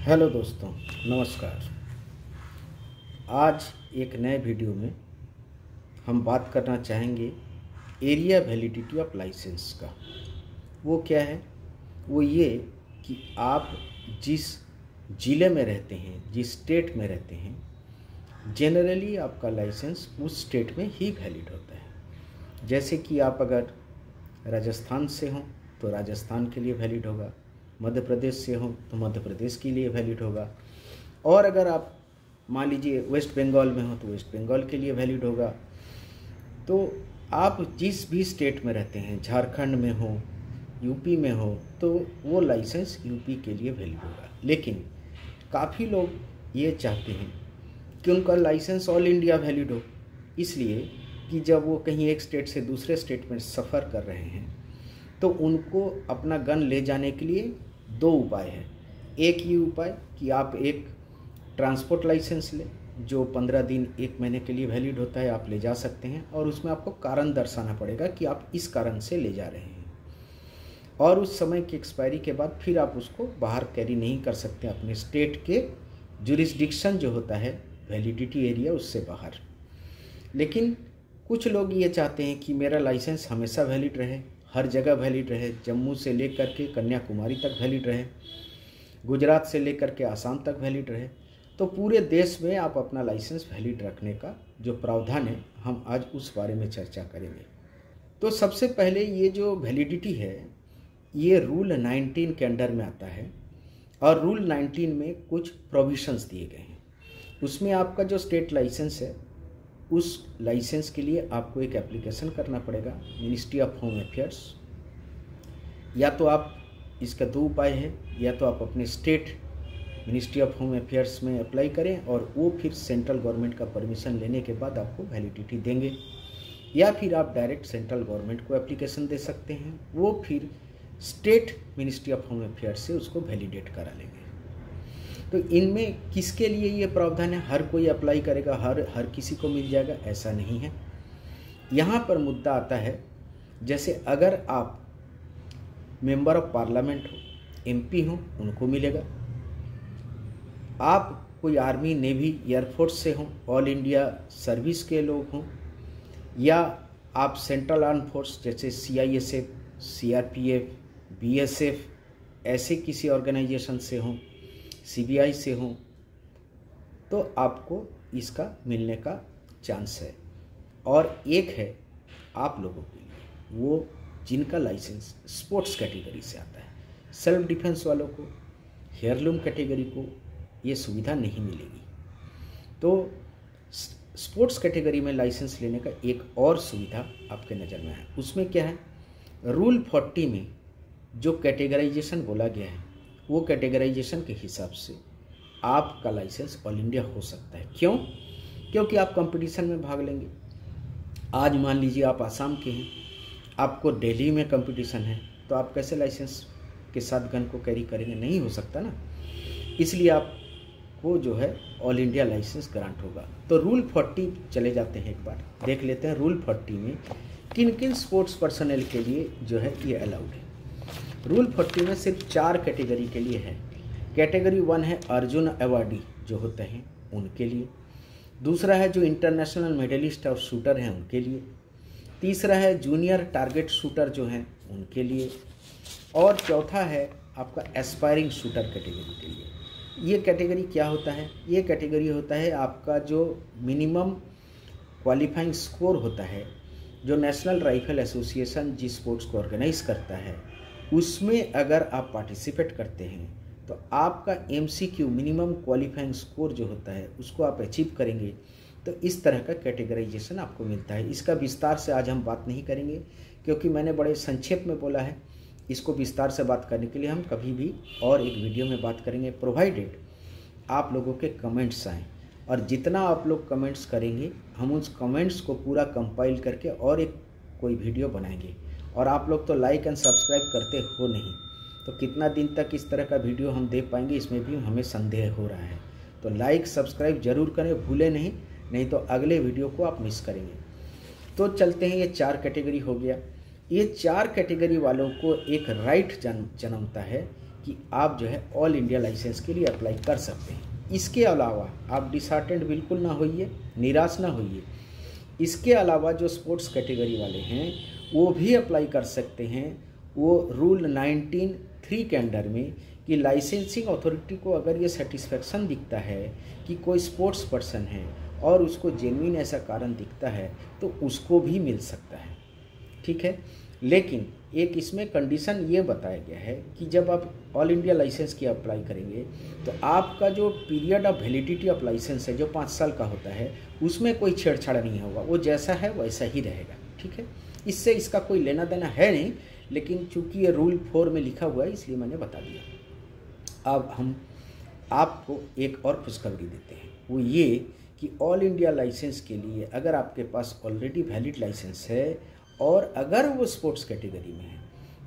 Hello दोस्तों, नमस्कार। आज एक नए वीडियो में हम बात करना चाहेंगे एरिया वैलिडिटी ऑफ लाइसेंस का। वो क्या है? वो ये कि आप जिस ज़िले में रहते हैं, जिस स्टेट में रहते हैं, जनरली आपका लाइसेंस उस स्टेट में ही वैलिड होता है। जैसे कि आप अगर राजस्थान से हों तो राजस्थान के लिए वैलिड होगा, मध्य प्रदेश से हो तो मध्य प्रदेश के लिए वैलिड होगा, और अगर आप मान लीजिए वेस्ट बंगाल में हो तो वेस्ट बंगाल के लिए वैलिड होगा। तो आप जिस भी स्टेट में रहते हैं, झारखंड में हो, यूपी में हो, तो वो लाइसेंस यूपी के लिए वैलिड होगा। लेकिन काफ़ी लोग ये चाहते हैं कि उनका लाइसेंस ऑल इंडिया वैलिड हो, इसलिए कि जब वो कहीं एक स्टेट से दूसरे स्टेट में सफ़र कर रहे हैं तो उनको अपना गन ले जाने के लिए दो उपाय है। एक ये उपाय कि आप एक ट्रांसपोर्ट लाइसेंस लें जो 15 दिन 1 महीने के लिए वैलिड होता है, आप ले जा सकते हैं, और उसमें आपको कारण दर्शाना पड़ेगा कि आप इस कारण से ले जा रहे हैं, और उस समय की एक्सपायरी के बाद फिर आप उसको बाहर कैरी नहीं कर सकते अपने स्टेट के जुरिस्डिक्शन जो होता है वैलिडिटी एरिया उससे बाहर। लेकिन कुछ लोग ये चाहते हैं कि मेरा लाइसेंस हमेशा वैलिड रहे, हर जगह वैलिड रहे, जम्मू से लेकर के कन्याकुमारी तक वैलिड रहे, गुजरात से लेकर के आसाम तक वैलिड रहे। तो पूरे देश में आप अपना लाइसेंस वैलिड रखने का जो प्रावधान है, हम आज उस बारे में चर्चा करेंगे। तो सबसे पहले ये जो वैलिडिटी है ये रूल 19 के अंडर में आता है, और रूल 19 में कुछ प्रोविजंस दिए गए हैं। उसमें आपका जो स्टेट लाइसेंस है उस लाइसेंस के लिए आपको एक एप्लीकेशन करना पड़ेगा मिनिस्ट्री ऑफ होम अफेयर्स। या तो आप, इसका दो उपाय है, या तो आप अपने state ministry of home affairs में अप्लाई करें और वो फिर सेंट्रल गवर्नमेंट का परमिशन लेने के बाद आपको वैलिडिटी देंगे, या फिर आप डायरेक्ट सेंट्रल गवर्नमेंट को एप्लीकेशन दे सकते हैं, वो फिर state ministry of home affairs से उसको वैलिडेट करा लेंगे। तो इनमें किसके लिए ये प्रावधान है? हर कोई अप्लाई करेगा, हर किसी को मिल जाएगा, ऐसा नहीं है। यहाँ पर मुद्दा आता है, जैसे अगर आप मेंबर ऑफ पार्लियामेंट हो, एमपी हो, उनको मिलेगा। आप कोई आर्मी, नेवी, एयरफोर्स से हो, ऑल इंडिया सर्विस के लोग हों, या आप सेंट्रल आर्म फोर्स जैसे CISF, CRPF, BSF ऐसे किसी ऑर्गेनाइजेशन से हों, CBI से हों, तो आपको इसका मिलने का चांस है। और एक है आप लोगों के लिए, वो जिनका लाइसेंस स्पोर्ट्स कैटेगरी से आता है, सेल्फ डिफेंस वालों को, हेयरलूम कैटेगरी को ये सुविधा नहीं मिलेगी। तो स्पोर्ट्स कैटेगरी में लाइसेंस लेने का एक और सुविधा आपके नज़र में है। उसमें क्या है? रूल 40 में जो कैटेगराइजेशन बोला गया है वो कैटेगराइजेशन के हिसाब से आपका लाइसेंस ऑल इंडिया हो सकता है। क्यों? क्योंकि आप कंपटीशन में भाग लेंगे। आज मान लीजिए आप आसाम के हैं, आपको दिल्ली में कंपटीशन है, तो आप कैसे लाइसेंस के साथ गन को कैरी करेंगे? नहीं हो सकता ना। इसलिए आपको जो है ऑल इंडिया लाइसेंस ग्रांट होगा। तो रूल 40 चले जाते हैं, एक बार देख लेते हैं रूल 40 में किन किन स्पोर्ट्स पर्सनल के लिए जो है ये अलाउड है। रूल 40 में सिर्फ 4 कैटेगरी के लिए है। कैटेगरी 1 है अर्जुन अवार्डी जो होते हैं उनके लिए, दूसरा है जो इंटरनेशनल मेडलिस्ट और शूटर हैं उनके लिए, तीसरा है जूनियर टारगेट शूटर जो हैं उनके लिए, और चौथा है आपका एस्पायरिंग शूटर कैटेगरी के लिए। ये कैटेगरी क्या होता है? ये कैटेगरी होता है आपका जो मिनिमम क्वालिफाइंग स्कोर होता है, जो नेशनल राइफल एसोसिएशन जिस स्पोर्ट्स को ऑर्गेनाइज करता है उसमें अगर आप पार्टिसिपेट करते हैं तो आपका MCQ मिनिमम क्वालिफाइंग स्कोर जो होता है उसको आप अचीव करेंगे, तो इस तरह का कैटेगराइजेशन आपको मिलता है। इसका विस्तार से आज हम बात नहीं करेंगे क्योंकि मैंने बड़े संक्षेप में बोला है। इसको विस्तार से बात करने के लिए हम कभी भी और एक वीडियो में बात करेंगे, प्रोवाइडेड आप लोगों के कमेंट्स आएँ, और जितना आप लोग कमेंट्स करेंगे हम उस कमेंट्स को पूरा कंपाइल करके और एक कोई वीडियो बनाएंगे। और आप लोग तो लाइक एंड सब्सक्राइब करते हो नहीं, तो कितना दिन तक इस तरह का वीडियो हम दे पाएंगे, इसमें भी हमें संदेह हो रहा है। तो लाइक सब्सक्राइब जरूर करें, भूलें नहीं तो अगले वीडियो को आप मिस करेंगे। तो चलते हैं, ये 4 कैटेगरी हो गया। ये 4 कैटेगरी वालों को एक राइट जन्मता है कि आप जो है ऑल इंडिया लाइसेंस के लिए अप्लाई कर सकते हैं। इसके अलावा आप डिसहार्टेंड बिल्कुल ना होइए, निराश ना होइए। इसके अलावा जो स्पोर्ट्स कैटेगरी वाले हैं वो भी अप्लाई कर सकते हैं। वो रूल 19(3) के अंडर में कि लाइसेंसिंग अथॉरिटी को अगर ये सेटिस्फेक्शन दिखता है कि कोई स्पोर्ट्स पर्सन है और उसको जेन्युइन ऐसा कारण दिखता है तो उसको भी मिल सकता है, ठीक है। लेकिन एक इसमें कंडीशन ये बताया गया है कि जब आप ऑल इंडिया लाइसेंस की अप्लाई करेंगे तो आपका जो period of validity of licence है जो 5 साल का होता है उसमें कोई छेड़छाड़ नहीं होगा, वो जैसा है वैसा ही रहेगा, ठीक है। इससे इसका कोई लेना देना है नहीं, लेकिन चूंकि ये रूल 4 में लिखा हुआ है इसलिए मैंने बता दिया। अब हम आपको एक और खुशखबरी देते हैं, वो ये कि ऑल इंडिया लाइसेंस के लिए अगर आपके पास ऑलरेडी वैलिड लाइसेंस है और अगर वो स्पोर्ट्स कैटेगरी में है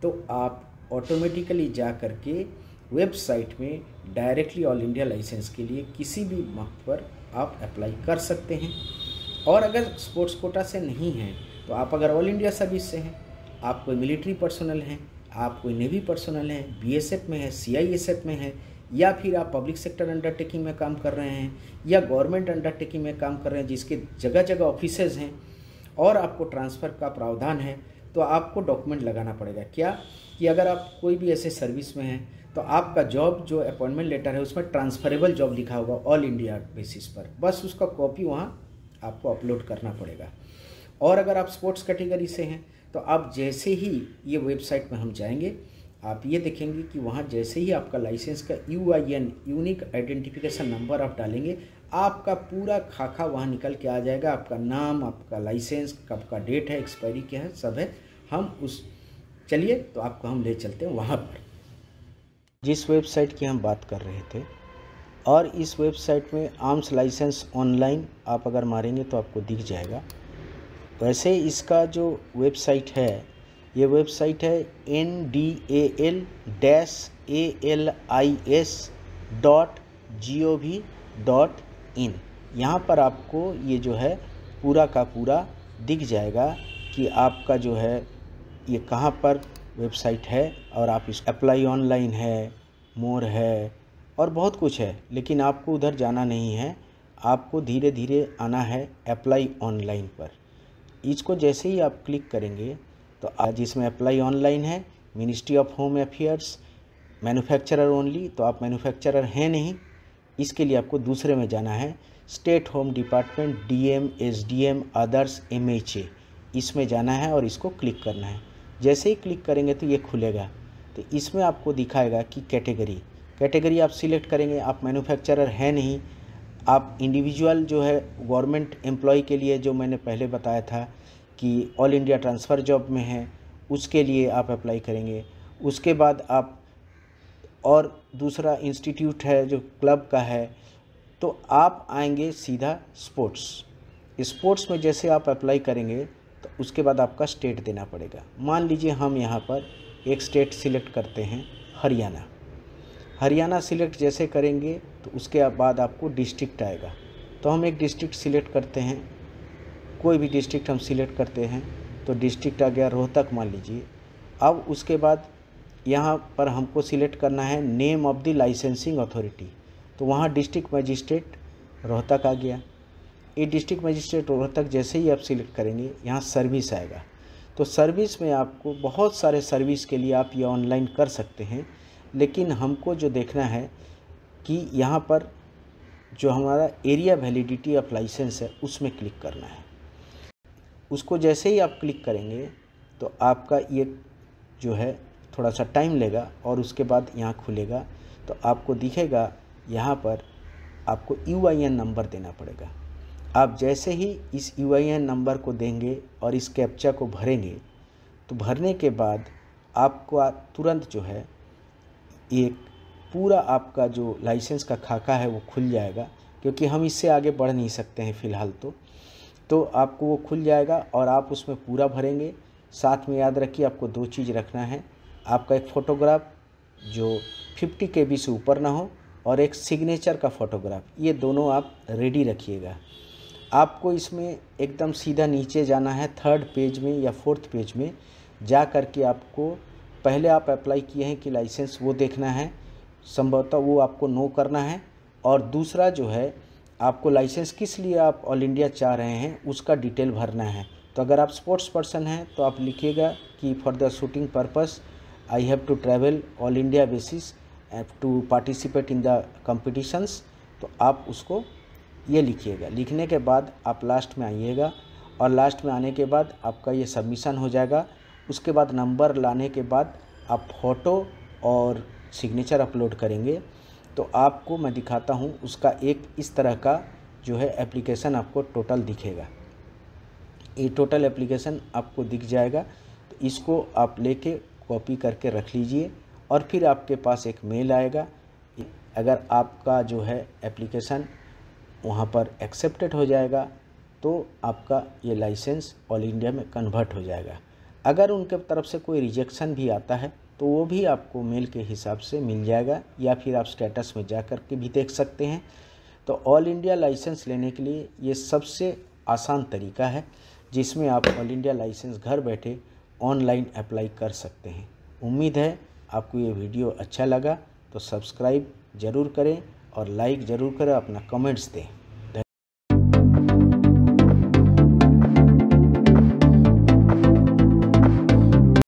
तो आप ऑटोमेटिकली जा कर के वेबसाइट में डायरेक्टली ऑल इंडिया लाइसेंस के लिए किसी भी वक्त पर आप अप्लाई कर सकते हैं। और अगर स्पोर्ट्स कोटा से नहीं हैं तो आप अगर ऑल इंडिया सर्विस से हैं, आप कोई मिलिट्री पर्सनल हैं, आप कोई नेवी पर्सनल हैं, बीएसएफ में है, सीआईएसएफ में है, या फिर आप पब्लिक सेक्टर अंडरटेकिंग में काम कर रहे हैं या गवर्नमेंट अंडरटेकिंग में काम कर रहे हैं जिसके जगह जगह ऑफिसेज हैं और आपको ट्रांसफ़र का प्रावधान है, तो आपको डॉक्यूमेंट लगाना पड़ेगा। क्या कि अगर आप कोई भी ऐसे सर्विस में हैं तो आपका जॉब जो अपॉइंटमेंट लेटर है उसमें ट्रांसफरेबल जॉब लिखा होगा ऑल इंडिया बेसिस पर, बस उसका कॉपी वहाँ आपको अपलोड करना पड़ेगा। और अगर आप स्पोर्ट्स कैटेगरी से हैं तो आप जैसे ही ये वेबसाइट में हम जाएंगे आप ये देखेंगे कि वहाँ जैसे ही आपका लाइसेंस का UIN यूनिक आइडेंटिफिकेशन नंबर आप डालेंगे आपका पूरा खाका वहाँ निकल के आ जाएगा। आपका नाम, आपका लाइसेंस, कब का डेट है, एक्सपायरी क्या है, सब है। हम उस चलिए तो आपको हम ले चलते हैं वहाँ पर जिस वेबसाइट की हम बात कर रहे थे। और इस वेबसाइट में आर्म्स लाइसेंस ऑनलाइन आप अगर मारेंगे तो आपको दिख जाएगा। वैसे इसका जो वेबसाइट है ये वेबसाइट है ndal-lis.gov.in। यहाँ पर आपको ये जो है पूरा का पूरा दिख जाएगा कि आपका जो है ये कहाँ पर वेबसाइट है और आप इस अप्लाई ऑनलाइन है, मोर है और बहुत कुछ है, लेकिन आपको उधर जाना नहीं है। आपको धीरे धीरे आना है अप्लाई ऑनलाइन पर। इसको जैसे ही आप क्लिक करेंगे तो आज इसमें अप्लाई ऑनलाइन है, ministry of home affairs, manufacturer only, तो आप मैन्युफैक्चरर हैं नहीं, इसके लिए आपको दूसरे में जाना है state home department, DM, SDM, others, MHA, इसमें जाना है और इसको क्लिक करना है। जैसे ही क्लिक करेंगे तो ये खुलेगा, तो इसमें आपको दिखाएगा कि कैटेगरी आप सिलेक्ट करेंगे। आप मैन्युफैक्चरर है नहीं, आप इंडिविजुअल जो है गवर्नमेंट एम्प्लॉय के लिए जो मैंने पहले बताया था कि ऑल इंडिया ट्रांसफ़र जॉब में है उसके लिए आप अप्लाई करेंगे। उसके बाद आप और दूसरा इंस्टीट्यूट है जो क्लब का है, तो आप आएंगे सीधा स्पोर्ट्स में जैसे आप अप्लाई करेंगे तो उसके बाद आपका स्टेट देना पड़ेगा। मान लीजिए हम यहाँ पर एक स्टेट सिलेक्ट करते हैं हरियाणा सिलेक्ट जैसे करेंगे तो उसके बाद आपको डिस्ट्रिक्ट आएगा। तो हम एक डिस्ट्रिक्ट सिलेक्ट करते हैं, कोई भी डिस्ट्रिक्ट हम सिलेक्ट करते हैं तो डिस्ट्रिक्ट आ गया रोहतक मान लीजिए। अब उसके बाद यहाँ पर हमको सिलेक्ट करना है name of the licensing authority, तो वहाँ डिस्ट्रिक्ट मजिस्ट्रेट रोहतक आ गया। ये डिस्ट्रिक्ट मजिस्ट्रेट रोहतक जैसे ही आप सिलेक्ट करेंगे यहाँ सर्विस आएगा। तो सर्विस में आपको बहुत सारे सर्विस के लिए आप ये ऑनलाइन कर सकते हैं, लेकिन हमको जो देखना है कि यहाँ पर जो हमारा एरिया वैलिडिटी ऑफ लाइसेंस है उसमें क्लिक करना है। उसको जैसे ही आप क्लिक करेंगे तो आपका ये जो है थोड़ा सा टाइम लेगा और उसके बाद यहाँ खुलेगा। तो आपको दिखेगा यहाँ पर आपको UIN नंबर देना पड़ेगा। आप जैसे ही इस UIN नंबर को देंगे और इस कैप्चा को भरेंगे तो भरने के बाद आपको तुरंत जो है एक पूरा आपका जो लाइसेंस का खाका है वो खुल जाएगा, क्योंकि हम इससे आगे बढ़ नहीं सकते हैं फ़िलहाल। तो आपको वो खुल जाएगा और आप उसमें पूरा भरेंगे। साथ में याद रखिए आपको 2 चीज़ रखना है, आपका एक फ़ोटोग्राफ जो 50 KB से ऊपर ना हो और एक सिग्नेचर का फ़ोटोग्राफ, ये दोनों आप रेडी रखिएगा। आपको इसमें एकदम सीधा नीचे जाना है 3rd पेज में या 4th पेज में जा कर के आपको पहले आप अप्लाई किए हैं कि लाइसेंस, वो देखना है, संभवतः वो आपको नो करना है। और दूसरा जो है, आपको लाइसेंस किस लिए आप ऑल इंडिया चाह रहे हैं उसका डिटेल भरना है। तो अगर आप स्पोर्ट्स पर्सन हैं तो आप लिखिएगा कि for the shooting purpose I have to travel all India basis to participate in the competitions. तो आप उसको ये लिखिएगा। लिखने के बाद आप लास्ट में आइएगा और लास्ट में आने के बाद आपका ये सबमिशन हो जाएगा। उसके बाद नंबर लाने के बाद आप फ़ोटो और सिग्नेचर अपलोड करेंगे। तो आपको मैं दिखाता हूँ, उसका एक इस तरह का जो है एप्लीकेशन आपको टोटल दिखेगा। ये टोटल एप्लीकेशन आपको दिख जाएगा। तो इसको आप लेके कॉपी करके रख लीजिए और फिर आपके पास एक मेल आएगा। अगर आपका जो है एप्लीकेशन वहाँ पर एक्सेप्टेड हो जाएगा तो आपका ये लाइसेंस ऑल इंडिया में कन्वर्ट हो जाएगा। अगर उनके तरफ से कोई रिजेक्शन भी आता है तो वो भी आपको मेल के हिसाब से मिल जाएगा, या फिर आप स्टेटस में जा कर के भी देख सकते हैं। तो ऑल इंडिया लाइसेंस लेने के लिए ये सबसे आसान तरीका है, जिसमें आप ऑल इंडिया लाइसेंस घर बैठे ऑनलाइन अप्लाई कर सकते हैं। उम्मीद है आपको ये वीडियो अच्छा लगा, तो सब्सक्राइब ज़रूर करें और लाइक ज़रूर करें, अपना कमेंट्स दें।